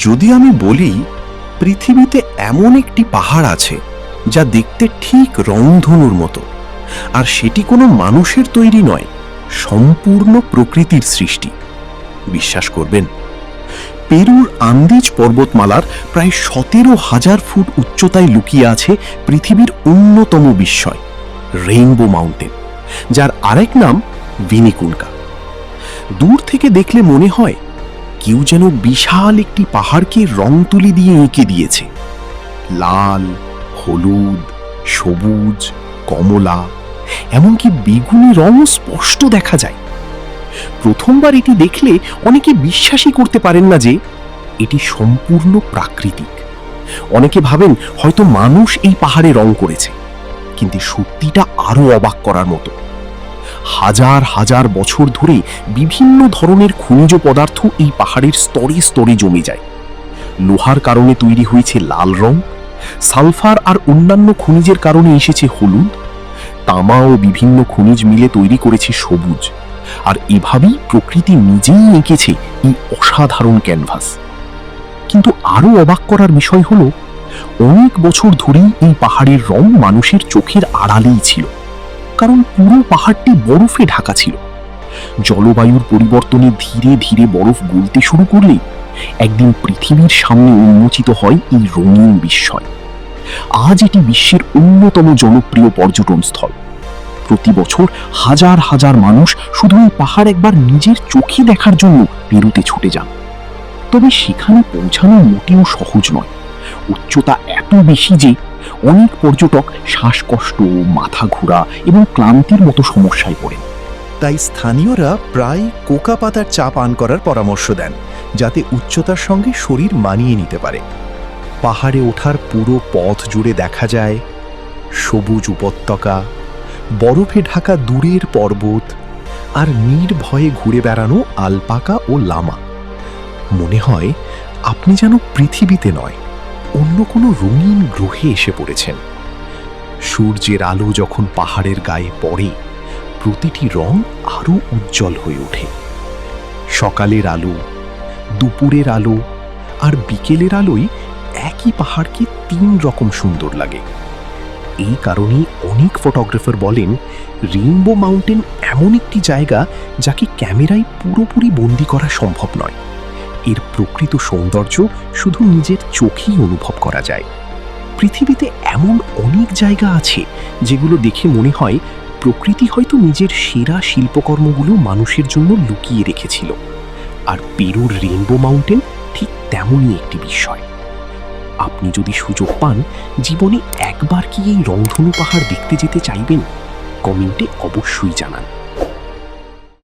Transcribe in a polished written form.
যদি আমি বলি পৃথিবীতে এমন একটি পাহাড় আছে যা দেখতে ঠিক রংধনুর মতো, আর সেটি কোনো মানুষের তৈরি নয়, সম্পূর্ণ প্রকৃতির সৃষ্টি, বিশ্বাস করবেন? পেরুর আন্দিজ পর্বতমালার প্রায় 17,000 ফুট উচ্চতায় লুকিয়ে আছে পৃথিবীর অন্যতম বিস্ময় রেইনবো মাউন্টেন, যার আরেক নাম ভিনিকুলকা। দূর থেকে দেখলে মনে হয় কেউ যেন বিশাল একটি পাহাড়কে রং তুলি দিয়ে এঁকে দিয়েছে। লাল, হলুদ, সবুজ, কমলা, এমনকি বেগুনি রঙও স্পষ্ট দেখা যায়। প্রথমবার এটি দেখলে অনেকে বিশ্বাসই করতে পারেন না যে এটি সম্পূর্ণ প্রাকৃতিক। অনেকে ভাবেন হয়তো মানুষ এই পাহাড়ে রং করেছে, কিন্তু সত্যিটা আরো অবাক করার মতো। হাজার হাজার বছর ধরে বিভিন্ন ধরনের খনিজ পদার্থ এই পাহাড়ের স্তরে স্তরে জমে যায়। লোহার কারণে তৈরি হয়েছে লাল রং, সালফার আর অন্যান্য খনিজের কারণে এসেছে হলুদ, তামা ও বিভিন্ন খনিজ মিলে তৈরি করেছে সবুজ। আর এভাবেই প্রকৃতি নিজেই এঁকেছে এই অসাধারণ ক্যানভাস। কিন্তু আরো অবাক করার বিষয় হলো, অনেক বছর ধরেই এই পাহাড়ের রং মানুষের চোখের আড়ালেই ছিল, কারণ পুরো পাহাড়টি বরফে ঢাকা ছিল। জলবায়ুর পরিবর্তনে ধীরে ধীরে বরফ গলতে শুরু করলে একদিন পৃথিবীর সামনে উন্মোচিত হয় এই রঙিন বিস্ময়। আজ এটি বিশ্বের অন্যতম জনপ্রিয় পর্যটন স্থল। প্রতি বছর হাজার হাজার মানুষ শুধু এই পাহাড় একবার নিজের চোখে দেখার জন্য পেরুতে ছুটে যান। তবে সেখানে পৌঁছানো মোটেও সহজ নয়। উচ্চতা এত বেশি যে অনেক পর্যটক শ্বাসকষ্ট, মাথা ঘোরা এবং ক্লান্তির মতো সমস্যায় পড়েন। তাই স্থানীয়রা প্রায় কোকা পাতার চা পান করার পরামর্শ দেন, যাতে উচ্চতার সঙ্গে শরীর মানিয়ে নিতে পারে। পাহাড়ে ওঠার পুরো পথ জুড়ে দেখা যায় সবুজ উপত্যকা, বরফে ঢাকা দূরের পর্বত, আর নির্ভয়ে ঘুরে বেড়ানো আলপাকা ও লামা। মনে হয় আপনি যেন পৃথিবীতে নয়, অন্য কোনো রঙিন গ্রহে এসে পড়েছেন। সূর্যের আলো যখন পাহাড়ের গায়ে পড়ে, প্রতিটি রং আরো উজ্জ্বল হয়ে ওঠে। সকালের আলো, দুপুরের আলো আর বিকেলের আলোয় একই পাহাড়কে 3 রকম সুন্দর লাগে। এই কারণেই অনেক ফটোগ্রাফার বলেন, রেইনবো মাউন্টেন এমন একটি জায়গা যাকে ক্যামেরায় পুরোপুরি বন্দি করা সম্ভব নয়। এর প্রকৃত সৌন্দর্য শুধু নিজের চোখেই অনুভব করা যায়। পৃথিবীতে এমন অনেক জায়গা আছে যেগুলো দেখে মনে হয় প্রকৃতি হয়তো নিজের সেরা শিল্পকর্মগুলো মানুষের জন্য লুকিয়ে রেখেছিল। আর পেরুর রেইনবো মাউন্টেন ঠিক তেমনই একটি বিষয়। আপনি যদি সুযোগ পান, জীবনে একবার কি এই রংধনু পাহাড় দেখতে যেতে চাইবেন? কমেন্টে অবশ্যই জানান।